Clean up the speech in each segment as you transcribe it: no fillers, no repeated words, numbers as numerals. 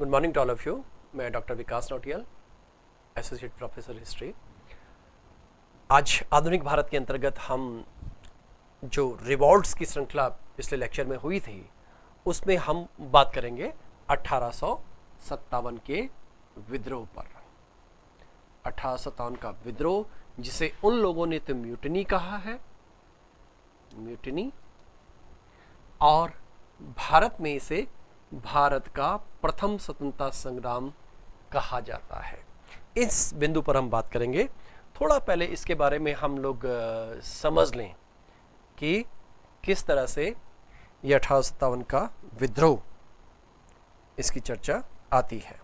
Good morning to all of you. मैं doctor Vikas Nautiyal, associate professor history. आज आधुनिक भारत के अंतर्गत हम जो रिवॉल्ट्स की श्रृंखला पिछले लेक्चर में हुई थी उसमें हम बात करेंगे 1857 के विद्रोह पर। 1857 का विद्रोह, जिसे उन लोगों ने तो म्यूटिनी कहा है, म्यूटिनी, और भारत में इसे भारत का प्रथम स्वतंत्रता संग्राम कहा जाता है। इस बिंदु पर हम बात करेंगे। थोड़ा पहले इसके बारे में हम लोग समझ लें कि किस तरह से ये 1857 का विद्रोह, इसकी चर्चा आती है।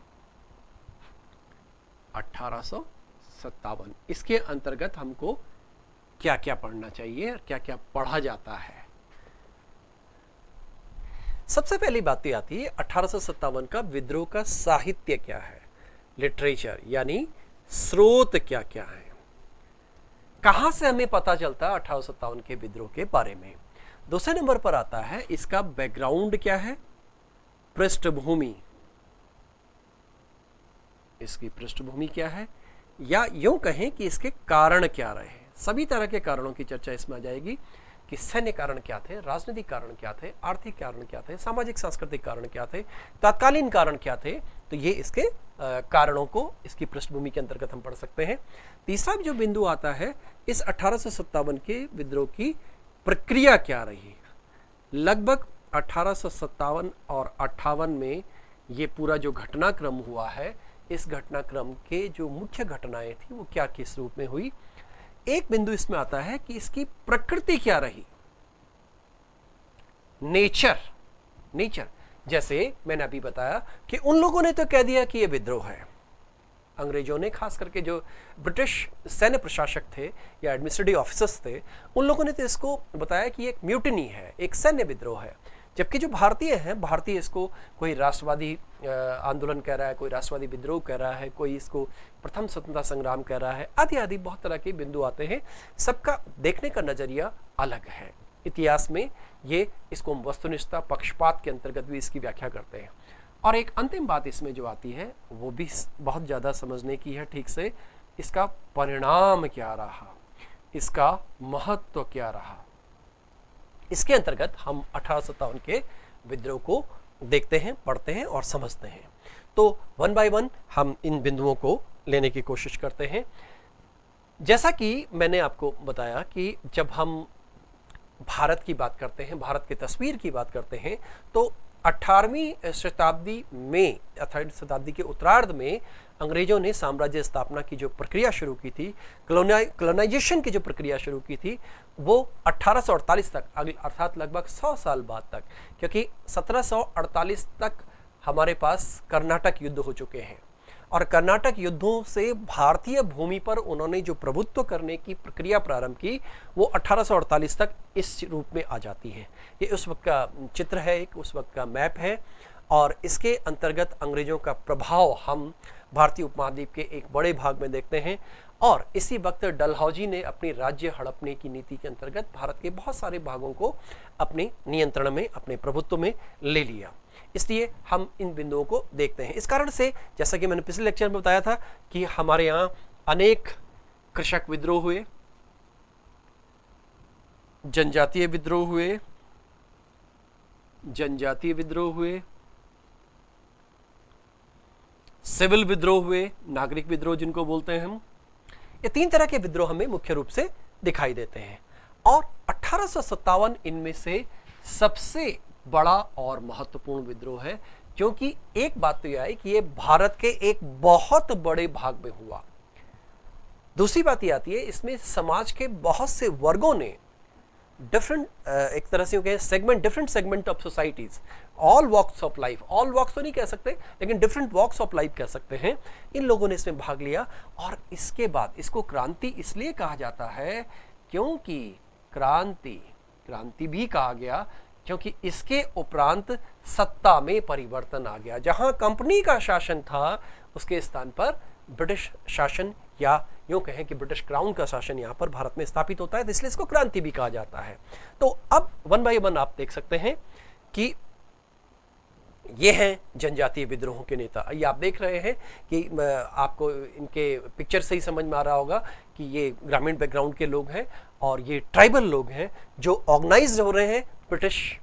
1857, इसके अंतर्गत हमको क्या क्या पढ़ना चाहिए और क्या क्या पढ़ा जाता है। सबसे पहली बात यह आती है 1857 का विद्रोह का साहित्य क्या है, लिटरेचर, यानी स्रोत क्या क्या है, कहां से हमें पता चलता है 1857 के विद्रोह के बारे में। दूसरे नंबर पर आता है इसका बैकग्राउंड क्या है, पृष्ठभूमि, इसकी पृष्ठभूमि क्या है, या यूं कहें कि इसके कारण क्या रहे। सभी तरह के कारणों की चर्चा इसमें आ जाएगी कि सैन्य कारण क्या थे, राजनीतिक कारण क्या थे, आर्थिक कारण क्या थे, सामाजिक सांस्कृतिक कारण क्या थे, तत्कालीन कारण क्या थे। तो ये इसके कारणों को इसकी पृष्ठभूमि के अंतर्गत हम पढ़ सकते हैं। तीसरा जो बिंदु आता है, इस 1857 के विद्रोह की प्रक्रिया क्या रही। लगभग 1857 और 58 में ये पूरा जो घटनाक्रम हुआ है, इस घटनाक्रम के जो मुख्य घटनाएं थी वो क्या किस रूप में हुई। एक बिंदु इसमें आता है कि इसकी प्रकृति क्या रही, नेचर। जैसे मैंने अभी बताया कि उन लोगों ने तो कह दिया कि यह विद्रोह है। अंग्रेजों ने, खास करके जो ब्रिटिश सैन्य प्रशासक थे या एडमिनिस्ट्रेटिव ऑफिसर्स थे, उन लोगों ने तो इसको बताया कि एक म्यूटिनी है, एक सैन्य विद्रोह है। जबकि जो भारतीय हैं, भारतीय इसको कोई राष्ट्रवादी आंदोलन कह रहा है, कोई राष्ट्रवादी विद्रोह कह रहा है, कोई इसको प्रथम स्वतंत्रता संग्राम कह रहा है, आदि आदि बहुत तरह के बिंदु आते हैं। सबका देखने का नजरिया अलग है। इतिहास में ये इसको वस्तुनिष्ठता, पक्षपात के अंतर्गत भी इसकी व्याख्या करते हैं। और एक अंतिम बात इसमें जो आती है वो भी बहुत ज़्यादा समझने की है ठीक से, इसका परिणाम क्या रहा, इसका महत्व क्या रहा। इसके अंतर्गत हम 1857 के विद्रोह को देखते हैं, पढ़ते हैं और समझते हैं। तो वन बाय वन हम इन बिंदुओं को लेने की कोशिश करते हैं। जैसा कि मैंने आपको बताया कि जब हम भारत की बात करते हैं, भारत की तस्वीर की बात करते हैं, तो 18वीं शताब्दी में, 18वीं शताब्दी के उत्तरार्ध में अंग्रेजों ने साम्राज्य स्थापना की जो प्रक्रिया शुरू की थी, कॉलोनाइजेशन की जो प्रक्रिया शुरू की थी, वो 1848 तक, अर्थात लगभग 100 साल बाद तक, क्योंकि 1748 तक हमारे पास कर्नाटक युद्ध हो चुके हैं और कर्नाटक युद्धों से भारतीय भूमि पर उन्होंने जो प्रभुत्व करने की प्रक्रिया प्रारंभ की, वो 1848 तक इस रूप में आ जाती है। ये उस वक्त का चित्र है, एक उस वक्त का मैप है, और इसके अंतर्गत अंग्रेजों का प्रभाव हम भारतीय उपमहाद्वीप के एक बड़े भाग में देखते हैं। और इसी वक्त डलहौजी ने अपनी राज्य हड़पने की नीति के अंतर्गत भारत के बहुत सारे भागों को अपने नियंत्रण में, अपने प्रभुत्व में ले लिया। इसलिए हम इन बिंदुओं को देखते हैं। इस कारण से, जैसा कि मैंने पिछले लेक्चर में बताया था, कि हमारे यहाँ अनेक कृषक विद्रोह हुए, जनजातीय विद्रोह हुए, सिविल विद्रोह हुए, नागरिक विद्रोह जिनको बोलते हैं हम। ये 3 तरह के विद्रोह हमें मुख्य रूप से दिखाई देते हैं। और 1857 इनमें से सबसे बड़ा और महत्वपूर्ण विद्रोह है, क्योंकि एक बात तो यह है कि ये भारत के एक बहुत बड़े भाग में हुआ। दूसरी बात यह आती है, इसमें समाज के बहुत से वर्गों ने डिफरेंट, एक तरह से कहें segment, different segment of societies, all walks of life, all walks तो नहीं कह सकते, लेकिन डिफरेंट वॉक्स ऑफ लाइफ कह सकते हैं, इन लोगों ने इसमें भाग लिया। और इसके बाद इसको क्रांति इसलिए कहा जाता है क्योंकि क्रांति भी कहा गया क्योंकि इसके उपरांत सत्ता में परिवर्तन आ गया। जहां कंपनी का शासन था, उसके स्थान पर ब्रिटिश शासन, या यूं कहें कि ब्रिटिश क्राउन का शासन यहाँ पर भारत में स्थापित होता है, तो इसलिए इसको क्रांति भी कहा जाता है। तो अब वन बाय वन आप देख सकते हैं कि ये हैं जनजातीय विद्रोहों के नेता। ये आप देख रहे हैं कि आपको इनके पिक्चर से ही समझ में आ रहा होगा कि ये ग्रामीण बैकग्राउंड के लोग हैं और ये ट्राइबल लोग हैं जो ऑर्गेनाइज्ड हो रहे हैं ब्रिटिश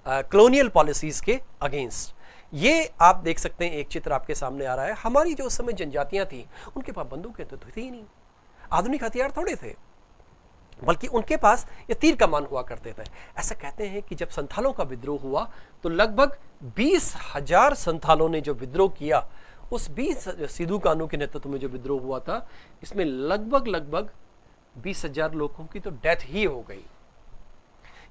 कॉलोनियल पॉलिसीज के अगेंस्ट। ये आप देख सकते हैं, एक चित्र आपके सामने आ रहा है। हमारी जो उस समय जनजातियां थी उनके पास बंदूकें तो थी ही नहीं, आधुनिक हथियार थोड़े थे, बल्कि उनके पास ये तीर कमान हुआ करते थे। ऐसा कहते हैं कि जब संथालों का विद्रोह हुआ तो लगभग 20,000 संथालों ने जो विद्रोह किया, उस 20 सिद्धू कान्हू के नेतृत्व में जो विद्रोह हुआ था, इसमें लगभग 20,000 लोगों की तो डेथ ही हो गई।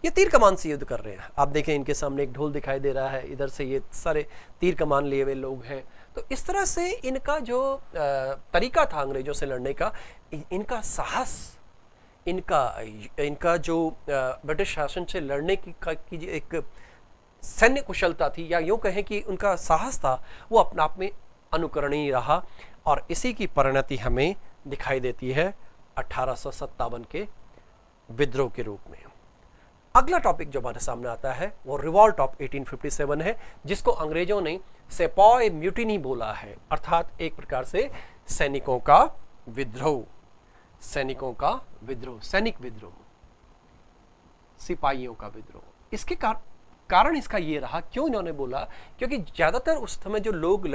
ये तीर कमान से युद्ध कर रहे हैं। आप देखें इनके सामने एक ढोल दिखाई दे रहा है, इधर से ये सारे तीर कमान लिए हुए लोग हैं। तो इस तरह से इनका जो तरीका था अंग्रेजों से लड़ने का, इनका साहस, इनका जो ब्रिटिश शासन से लड़ने की जो एक सैन्य कुशलता थी, या यूं कहें कि उनका साहस था, वो अपने आप में अनुकरणीय रहा। और इसी की परिणति हमें दिखाई देती है 1857 के विद्रोह के रूप में। अगला टॉपिक जो हमारे सामने आता है वो रिवॉल्ट ऑफ 1857 है, जिसको अंग्रेजों ने सेपॉय म्यूटिनी बोला है, अर्थात एक प्रकार से सैनिकों का विद्रोह, सैनिक विद्रोह, सिपाहियों का विद्रोह। इसके कारण इसका ये रहा, क्यों इन्होंने बोला, क्योंकि ज्यादातर उस समय जो लोग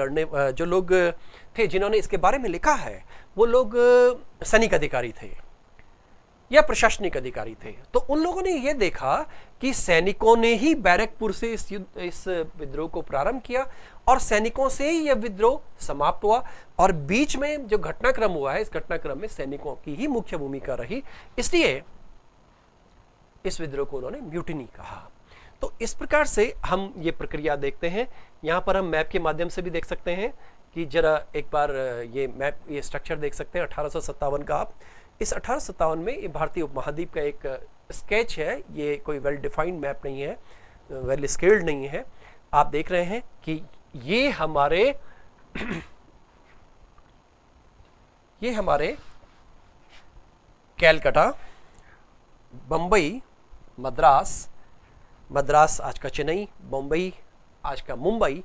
थे जिन्होंने इसके बारे में लिखा है, वो लोग सैनिक अधिकारी थे या प्रशासनिक अधिकारी थे। तो उन लोगों ने यह देखा कि सैनिकों ने ही बैरकपुर से इस विद्रोह को प्रारंभ किया और सैनिकों से ही यह विद्रोह समाप्त हुआ, और बीच में जो घटनाक्रम हुआ है, इस घटनाक्रम में सैनिकों की ही मुख्य भूमिका रही, इसलिए इस विद्रोह को उन्होंने म्यूटिनी कहा। तो इस प्रकार से हम ये प्रक्रिया देखते हैं। यहां पर हम मैप के माध्यम से भी देख सकते हैं कि जरा एक बार ये मैप, ये स्ट्रक्चर देख सकते हैं 1857 का। आप इस 1857 में ये भारतीय उपमहाद्वीप का एक स्केच है, ये कोई वेल डिफाइंड मैप नहीं है, वेल स्केल्ड नहीं है। आप देख रहे हैं कि ये हमारे कैलकाटा, बम्बई, मद्रास आज का चेन्नई, बम्बई आज का मुंबई,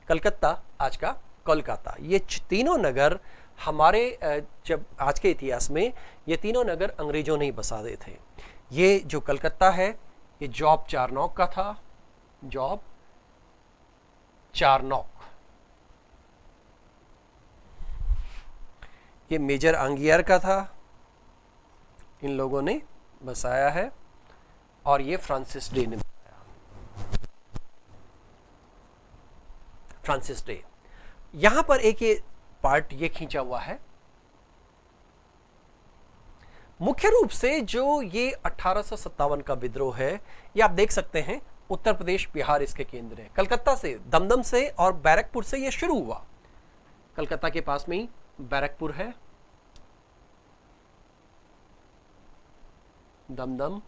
कलकत्ता आज का कोलकाता, ये तीनों नगर हमारे जब आज के इतिहास में ये तीनों नगर अंग्रेजों ने ही बसाए थे। ये जो कलकत्ता है, ये जॉब चारनौक का था, जॉब चारनौक, ये मेजर आंगियार का था, इन लोगों ने बसाया है, और ये फ्रांसिस डे ने बसाया, फ्रांसिस डे। यहां पर एक ये पार्ट ये खींचा हुआ है। मुख्य रूप से जो ये 1857 का विद्रोह है, ये आप देख सकते हैं उत्तर प्रदेश, बिहार इसके केंद्र है। कलकत्ता से, दमदम से और बैरकपुर से ये शुरू हुआ। कलकत्ता के पास में ही बैरकपुर है, दमदम,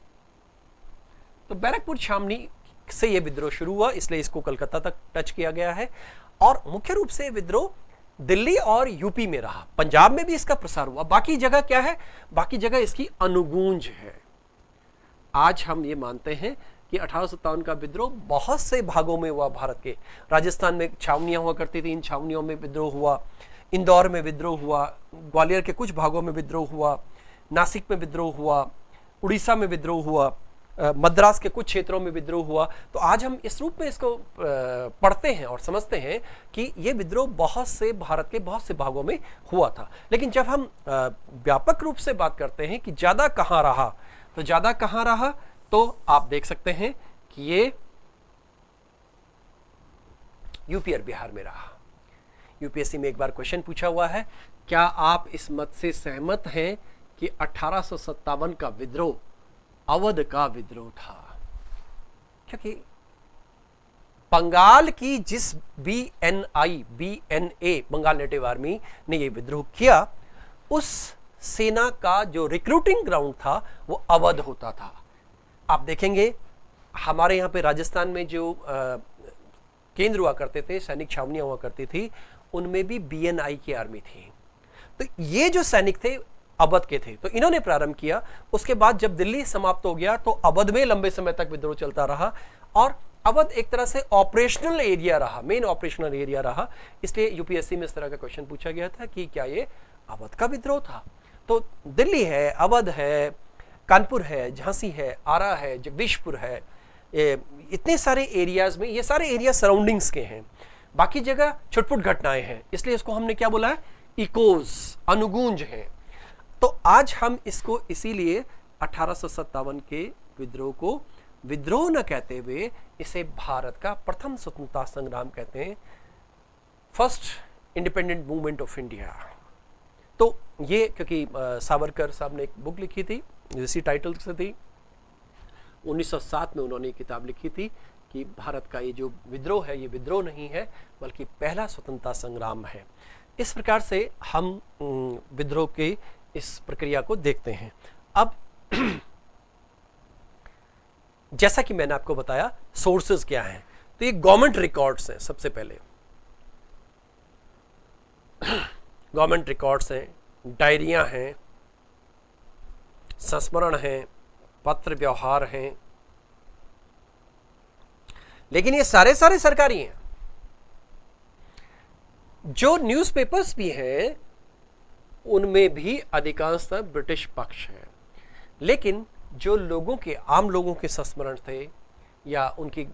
तो बैरकपुर छावनी से ये विद्रोह शुरू हुआ, इसलिए इसको कलकत्ता तक टच किया गया है। और मुख्य रूप से विद्रोह दिल्ली और यूपी में रहा, पंजाब में भी इसका प्रसार हुआ। बाकी जगह क्या है, बाकी जगह इसकी अनुगूंज है। आज हम ये मानते हैं कि 1857 का विद्रोह बहुत से भागों में हुआ भारत के। राजस्थान में छावनियां हुआ करती थी, इन छावनियों में विद्रोह हुआ, इंदौर में विद्रोह हुआ, ग्वालियर के कुछ भागों में विद्रोह हुआ, नासिक में विद्रोह हुआ, उड़ीसा में विद्रोह हुआ, मद्रास के कुछ क्षेत्रों में विद्रोह हुआ। तो आज हम इस रूप में इसको पढ़ते हैं और समझते हैं कि ये विद्रोह बहुत से भारत के बहुत से भागों में हुआ था। लेकिन जब हम व्यापक रूप से बात करते हैं कि ज्यादा कहां रहा, तो ज्यादा कहां रहा, तो आप देख सकते हैं कि ये यूपी और बिहार में रहा। यूपीएससी में एक बार क्वेश्चन पूछा हुआ है, क्या आप इस मत से सहमत हैं कि 1857 का विद्रोह अवध का विद्रोह था? क्योंकि बंगाल की जिस BNA बंगाल नेटिव आर्मी ने यह विद्रोह किया, उस सेना का जो रिक्रूटिंग ग्राउंड था वो अवध होता था। आप देखेंगे हमारे यहाँ पे राजस्थान में जो केंद्र हुआ करते थे, सैनिक छावनियां हुआ करती थी, उनमें भी BNI की आर्मी थी। तो ये जो सैनिक थे अवध के थे, तो इन्होंने प्रारंभ किया। उसके बाद जब दिल्ली समाप्त हो गया तो अवध में लंबे समय तक विद्रोह चलता रहा, और अवध एक तरह से ऑपरेशनल एरिया रहा, मेन ऑपरेशनल एरिया रहा, इसलिए यूपीएससी में इस तरह का क्वेश्चन पूछा गया था कि क्या ये अवध का विद्रोह था। तो दिल्ली है, अवध है, कानपुर है, झांसी है, आरा है, जगदीशपुर है, इतने सारे एरियाज में, ये सारे एरिया सराउंडिंग्स के हैं, बाकी जगह छुटपुट घटनाएं हैं, इसलिए इसको हमने क्या बोला है, इकोज, अनुगूंज हैं। तो आज हम इसको इसीलिए 1857 के विद्रोह को विद्रोह न कहते हुए इसे भारत का प्रथम स्वतंत्रता संग्राम कहते हैं, first independent movement of India. तो ये क्योंकि सावरकर साहब ने एक बुक लिखी थी इसी टाइटल से थी, 1907 में उन्होंने किताब लिखी थी कि भारत का ये जो विद्रोह है ये विद्रोह नहीं है बल्कि पहला स्वतंत्रता संग्राम है। इस प्रकार से हम विद्रोह के इस प्रक्रिया को देखते हैं। अब जैसा कि मैंने आपको बताया सोर्सेज क्या हैं, तो ये गवर्नमेंट रिकॉर्ड्स हैं। सबसे पहले गवर्नमेंट रिकॉर्ड्स हैं, डायरियां हैं, संस्मरण हैं, पत्र व्यवहार हैं, लेकिन ये सारे सरकारी हैं। जो न्यूज़पेपर्स भी हैं उनमें भी अधिकांशतः ब्रिटिश पक्ष है, लेकिन जो लोगों के, आम लोगों के संस्मरण थे या उनकी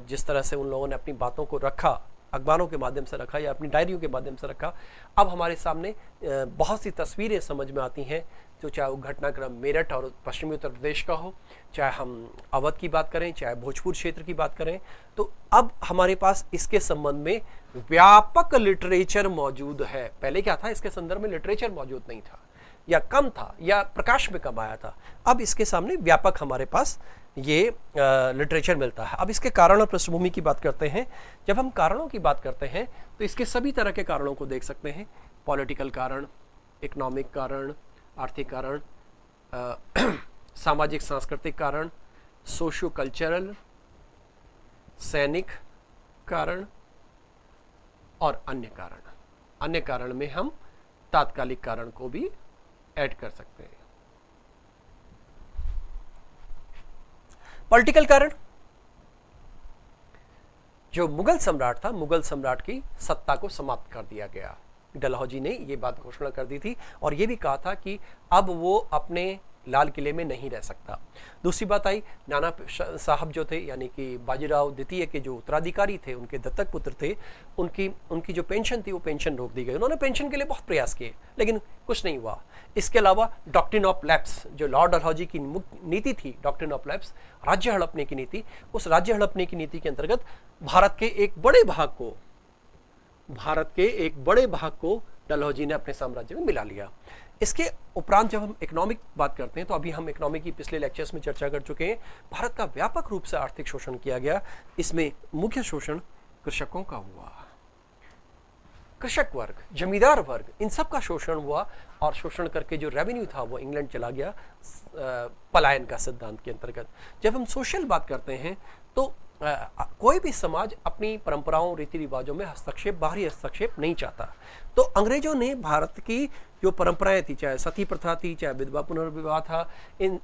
जिस तरह से उन लोगों ने अपनी बातों को रखा, अखबारों के माध्यम से रखा या अपनी डायरियों के माध्यम से रखा, अब हमारे सामने बहुत सी तस्वीरें समझ में आती हैं। तो चाहे वो घटनाक्रम मेरठ और पश्चिमी उत्तर प्रदेश का हो, चाहे हम अवध की बात करें, चाहे भोजपुर क्षेत्र की बात करें, तो अब हमारे पास इसके संबंध में व्यापक लिटरेचर मौजूद है। पहले क्या था, इसके संदर्भ में लिटरेचर मौजूद नहीं था या कम था या प्रकाश में कम आया था। अब इसके सामने व्यापक हमारे पास ये लिटरेचर मिलता है। अब इसके कारण और पृष्ठभूमि की बात करते हैं। जब हम कारणों की बात करते हैं तो इसके सभी तरह के कारणों को देख सकते हैं। पॉलिटिकल कारण, इकोनॉमिक कारण, आर्थिक कारण, सामाजिक सांस्कृतिक कारण, सोशियो कल्चरल, सैनिक कारण और अन्य कारण। अन्य कारण में हम तात्कालिक कारण को भी ऐड कर सकते हैं। पॉलिटिकल कारण, जो मुगल सम्राट था, मुगल सम्राट की सत्ता को समाप्त कर दिया गया। डलहौजी ने ये बात घोषणा कर दी थी और ये भी कहा था कि अब वो अपने लाल किले में नहीं रह सकता। दूसरी बात आई, नाना साहब जो थे यानी कि बाजीराव द्वितीय के जो उत्तराधिकारी थे, उनके दत्तक पुत्र थे, उनकी जो पेंशन थी वो पेंशन रोक दी गई। उन्होंने पेंशन के लिए बहुत प्रयास किए लेकिन कुछ नहीं हुआ। इसके अलावा डॉक्ट्रिन ऑफ लैप्स, जो लॉर्ड डलहौजी की नीति थी, डॉक्ट्रिन ऑफ लैप्स, राज्य हड़पने की नीति, उस राज्य हड़पने की नीति के अंतर्गत भारत के एक बड़े भाग को डलहौजी ने अपने साम्राज्य में मिला लिया। इसके उपरांत जब हम इकोनॉमिक बात करते हैं तो अभी हम इकोनॉमिक की पिछले लेक्चर्स में चर्चा कर चुके हैं। भारत का व्यापक रूप से आर्थिक शोषण किया गया। इसमें मुख्य शोषण कृषकों का हुआ। कृषक वर्ग, जमींदार वर्ग, इन सब का शोषण हुआ और शोषण करके जो रेवेन्यू था वो इंग्लैंड चला गया पलायन का सिद्धांत के अंतर्गत। जब हम सोशल बात करते हैं तो कोई भी समाज अपनी परंपराओं, रीति रिवाजों में हस्तक्षेप, बाहरी हस्तक्षेप नहीं चाहता। तो अंग्रेजों ने भारत की जो परंपराएं थी, चाहे सती प्रथा थी, चाहे विधवा पुनर्विवाह था, इन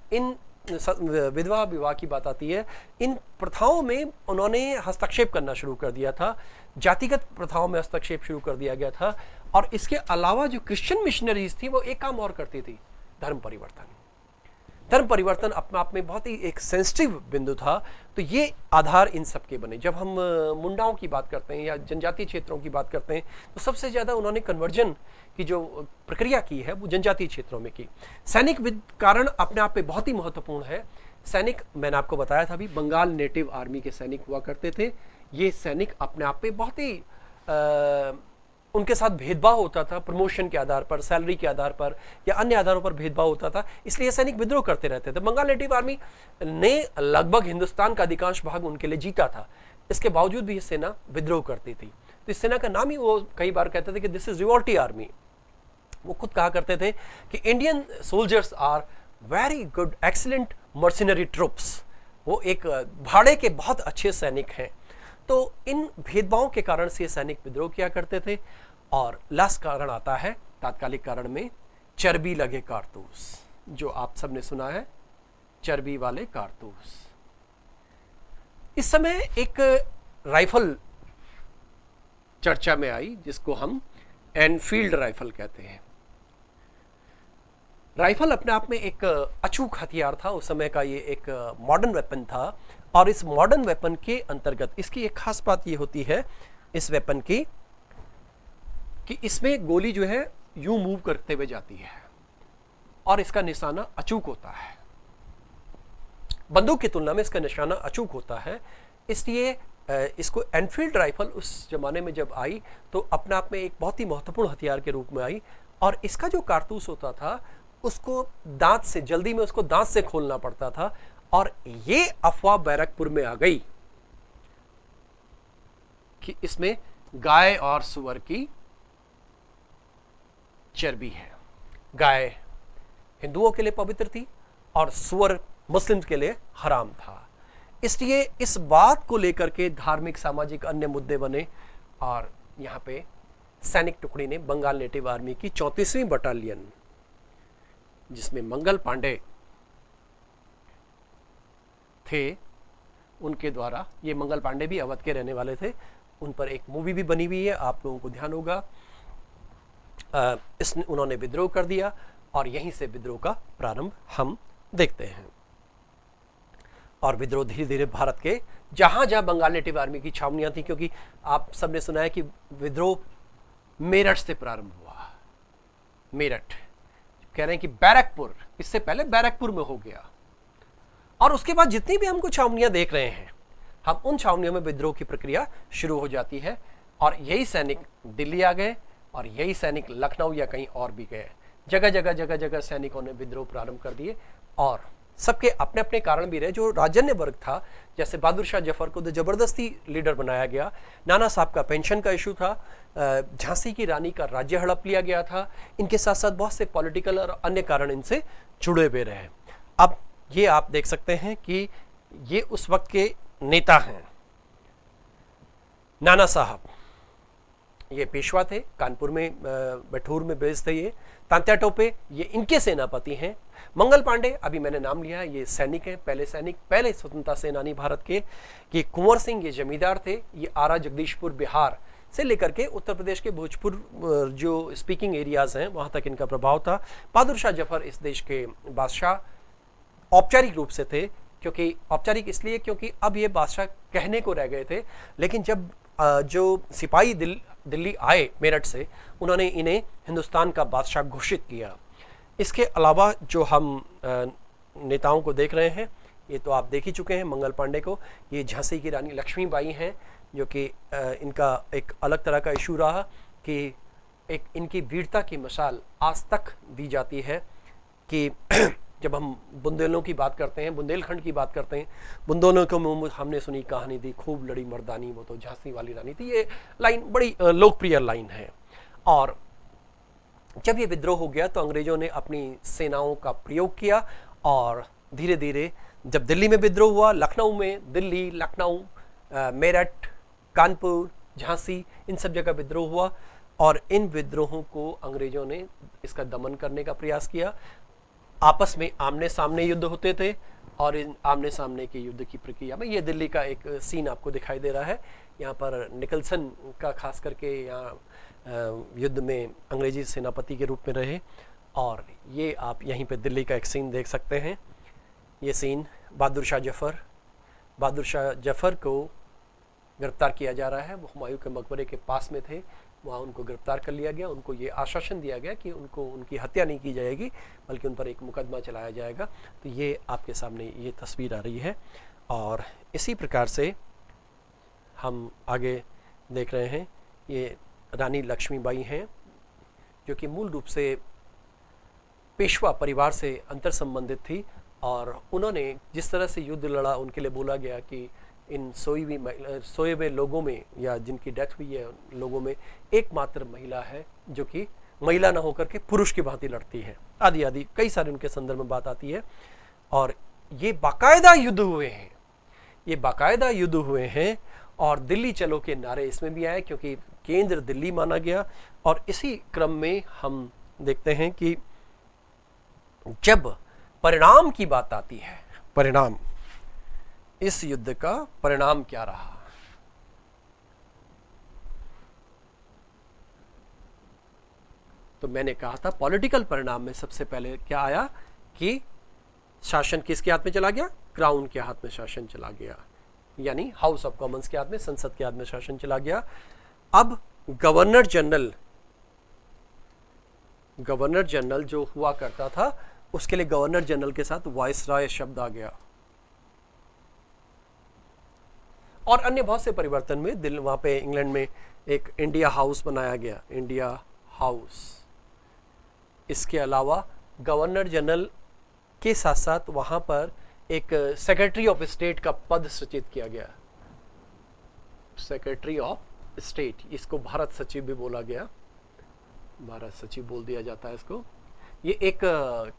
विधवा विवाह की बात आती है, इन प्रथाओं में उन्होंने हस्तक्षेप करना शुरू कर दिया था। जातिगत प्रथाओं में हस्तक्षेप शुरू कर दिया गया था। और इसके अलावा जो क्रिश्चियन मिशनरीज थी वो एक काम और करती थी, धर्म परिवर्तन। धर्म परिवर्तन अपने आप में बहुत ही एक सेंसिटिव बिंदु था। तो ये आधार इन सब के बने। जब हम मुंडाओं की बात करते हैं या जनजातीय क्षेत्रों की बात करते हैं तो सबसे ज़्यादा उन्होंने कन्वर्जन की जो प्रक्रिया की है वो जनजातीय क्षेत्रों में की। सैनिक कारण अपने आप में बहुत ही महत्वपूर्ण है। सैनिक, मैंने आपको बताया था अभी, बंगाल नेटिव आर्मी के सैनिक हुआ करते थे। ये सैनिक अपने आप में बहुत ही उनके साथ भेदभाव होता था, प्रमोशन के आधार पर, सैलरी के आधार पर या अन्य आधारों पर भेदभाव होता था, इसलिए सैनिक विद्रोह करते रहते थे। बंगाल नेटिव आर्मी ने लगभग हिंदुस्तान का अधिकांश भाग उनके लिए जीता था, इसके बावजूद भी ये सेना विद्रोह करती थी। तो इस सेना का नाम ही वो कई बार कहते थे कि दिस इज रिवॉल्टी आर्मी। वो खुद कहा करते थे कि Indian soldiers are very good, excellent mercenary troops. वो एक भाड़े के बहुत अच्छे सैनिक हैं। तो इन भेदभावों के कारण से सैनिक विद्रोह किया करते थे। और लास्ट कारण आता है तात्कालिक कारण में, चर्बी लगे कारतूस, जो आप सबने सुना है, चर्बी वाले कारतूस। इस समय एक राइफल चर्चा में आई जिसको हम एनफील्ड राइफल कहते हैं। राइफल अपने आप में एक अचूक हथियार था उस समय का, ये एक मॉडर्न वेपन था। और इस मॉडर्न वेपन के अंतर्गत इसकी एक खास बात ये होती है इस वेपन की कि इसमें गोली जो है यूं मूव करते हुए जाती है और इसका निशाना अचूक होता है। बंदूक की तुलना में इसका निशाना अचूक होता है, इसलिए इसको एनफील्ड राइफल उस जमाने में जब आई तो अपने आप में एक बहुत ही महत्वपूर्ण हथियार के रूप में आई। और इसका जो कारतूस होता था उसको दांत से, जल्दी में उसको दांत से खोलना पड़ता था। और ये अफवाह बैरकपुर में आ गई कि इसमें गाय और सुअर की चर्बी है। गाय हिंदुओं के लिए पवित्र थी और सुअर मुस्लिम के लिए हराम था। इसलिए इस बात को लेकर के धार्मिक, सामाजिक, अन्य मुद्दे बने और यहां पे सैनिक टुकड़ी ने बंगाल नेटिव आर्मी की 34वीं बटालियन, जिसमें मंगल पांडे थे, उनके द्वारा, ये मंगल पांडे भी अवध के रहने वाले थे, उन पर एक मूवी भी बनी हुई है, आप लोगों को ध्यान होगा। उन्होंने विद्रोह कर दिया और यहीं से विद्रोह का प्रारंभ हम देखते हैं। और विद्रोह धीरे धीरे भारत के जहां जहां बंगाल नेटिव आर्मी की छावनियां थी, क्योंकि आप सबने सुना है कि विद्रोह मेरठ से प्रारंभ हुआ। मेरठ कह रहे हैं कि बैरकपुर, इससे पहले बैरकपुर में हो गया। और उसके बाद जितनी भी हमको छावनियां देख रहे हैं, हम उन छावनियों में विद्रोह की प्रक्रिया शुरू हो जाती है। और यही सैनिक दिल्ली आ गए और यही सैनिक लखनऊ या कहीं और भी गए। जगह जगह सैनिकों ने विद्रोह प्रारंभ कर दिए और सबके अपने अपने कारण भी रहे। जो राजन्य वर्ग था, जैसे बहादुर शाह जफर को तो जबरदस्ती लीडर बनाया गया, नाना साहब का पेंशन का इशू था, झांसी की रानी का राज्य हड़प लिया गया था। इनके साथ साथ बहुत से पॉलिटिकल और अन्य कारण इनसे जुड़े हुए रहे। अब ये आप देख सकते हैं कि ये उस वक्त के नेता हैं। नाना साहब ये पेशवा थे, कानपुर में बैठूर में बेस थे। ये तांत्या टोपे ये इनके सेनापति हैं। मंगल पांडे अभी मैंने नाम लिया, ये सैनिक हैं, पहले सैनिक, पहले स्वतंत्रता सेनानी भारत के। ये कुंवर सिंह ये जमींदार थे। ये आरा जगदीशपुर बिहार से लेकर के उत्तर प्रदेश के भोजपुर जो स्पीकिंग एरियाज हैं वहां तक इनका प्रभाव था। बहादुर शाह जफर इस देश के बादशाह औपचारिक रूप से थे, क्योंकि औपचारिक इसलिए क्योंकि अब ये बादशाह कहने को रह गए थे। लेकिन जब जो सिपाही दिल्ली आए मेरठ से, उन्होंने इन्हें हिंदुस्तान का बादशाह घोषित किया। इसके अलावा जो हम नेताओं को देख रहे हैं, ये तो आप देख ही चुके हैं मंगल पांडे को। ये झांसी की रानी लक्ष्मीबाई हैं, जो कि इनका एक अलग तरह का इशू रहा कि एक इनकी वीरता की मिसाल आज तक दी जाती है कि जब हम बुंदेलों की बात करते हैं, बुंदेलखंड की बात करते हैं, बुंदेलों को हमने सुनी कहानी थी, खूब लड़ी मर्दानी, वो तो झांसी वाली रानी थी। ये लाइन बड़ी लोकप्रिय लाइन है। और जब ये विद्रोह हो गया तो अंग्रेजों ने अपनी सेनाओं का प्रयोग किया और धीरे धीरे जब दिल्ली में विद्रोह हुआ, लखनऊ में, दिल्ली, लखनऊ, मेरठ, कानपुर, झांसी, इन सब जगह विद्रोह हुआ। और इन विद्रोहों को अंग्रेजों ने इसका दमन करने का प्रयास किया। आपस में आमने सामने युद्ध होते थे और इन आमने सामने के युद्ध की प्रक्रिया में ये दिल्ली का एक सीन आपको दिखाई दे रहा है। यहाँ पर निकलसन का खास करके यहाँ युद्ध में अंग्रेजी सेनापति के रूप में रहे। और ये आप यहीं पे दिल्ली का एक सीन देख सकते हैं। ये सीन बहादुर शाह जफर को गिरफ्तार किया जा रहा है। वो हुमायूं के मकबरे के पास में थे, वहाँ उनको गिरफ्तार कर लिया गया। उनको ये आश्वासन दिया गया कि उनकी हत्या नहीं की जाएगी, बल्कि उन पर एक मुकदमा चलाया जाएगा। तो ये आपके सामने ये तस्वीर आ रही है। और इसी प्रकार से हम आगे देख रहे हैं, ये रानी लक्ष्मीबाई हैं, जो कि मूल रूप से पेशवा परिवार से अंतर संबंधित थी। और उन्होंने जिस तरह से युद्ध लड़ा, उनके लिए बोला गया कि इन सोए हुए लोगों में या जिनकी डेथ हुई है लोगों में एकमात्र महिला है जो कि महिला न होकर के पुरुष की भांति लड़ती है, आदि आदि कई सारे उनके संदर्भ में बात आती है। और ये बाकायदा युद्ध हुए हैं और दिल्ली चलो के नारे इसमें भी आए, क्योंकि केंद्र दिल्ली माना गया। और इसी क्रम में हम देखते हैं कि जब परिणाम की बात आती है, परिणाम इस युद्ध का परिणाम क्या रहा? तो मैंने कहा था पॉलिटिकल परिणाम में सबसे पहले क्या आया कि शासन किसके हाथ में चला गया? क्राउन के हाथ में शासन चला गया, यानी हाउस ऑफ कॉमन्स के हाथ में, संसद के हाथ में शासन चला गया। अब गवर्नर जनरल जो हुआ करता था उसके लिए गवर्नर जनरल के साथ वाइसराय शब्द आ गया। और अन्य बहुत से परिवर्तन में वहां पे इंग्लैंड में एक इंडिया हाउस बनाया गया, इंडिया हाउस। इसके अलावा गवर्नर जनरल के साथ साथ वहां पर एक सेक्रेटरी ऑफ स्टेट का पद सृजित किया गया, सेक्रेटरी ऑफ स्टेट, इसको भारत सचिव भी बोला गया, भारत सचिव बोल दिया जाता है इसको। ये एक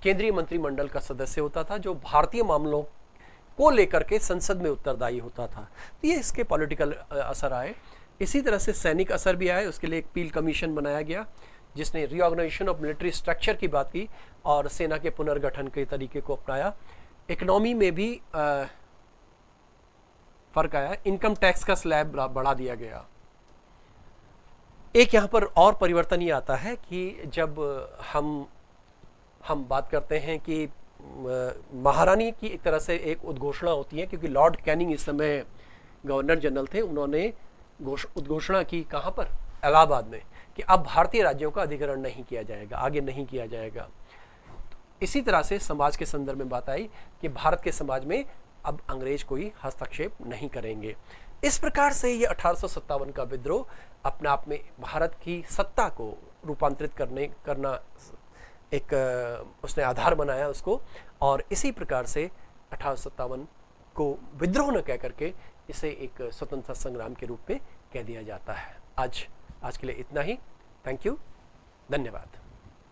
केंद्रीय मंत्रिमंडल का सदस्य होता था जो भारतीय मामलों को लेकर के संसद में उत्तरदायी होता था। तो ये इसके पॉलिटिकल असर आए। इसी तरह से सैनिक असर भी आए। उसके लिए एक पील कमीशन बनाया गया जिसने रीऑर्गेनाइजेशन ऑफ मिलिट्री स्ट्रक्चर की बात की और सेना के पुनर्गठन के तरीके को अपनाया। इकोनॉमी में भी फर्क आया, इनकम टैक्स का स्लैब बढ़ा दिया गया। एक यहाँ पर और परिवर्तन ये आता है कि जब हम बात करते हैं कि महारानी की एक तरह से एक उद्घोषणा होती है, क्योंकि लॉर्ड कैनिंग इस समय गवर्नर जनरल थे, उन्होंने उद्घोषणा की कहाँ पर? इलाहाबाद में, कि अब भारतीय राज्यों का अधिग्रहण नहीं किया जाएगा, आगे नहीं किया जाएगा। इसी तरह से समाज के संदर्भ में बात आई कि भारत के समाज में अब अंग्रेज कोई हस्तक्षेप नहीं करेंगे। इस प्रकार से ये 1857 का विद्रोह अपने आप में भारत की सत्ता को रूपांतरित करना एक उसने आधार बनाया उसको, और इसी प्रकार से 1857 को विद्रोह न कह करके इसे एक स्वतंत्रता संग्राम के रूप में कह दिया जाता है। आज के लिए इतना ही। थैंक यू, धन्यवाद।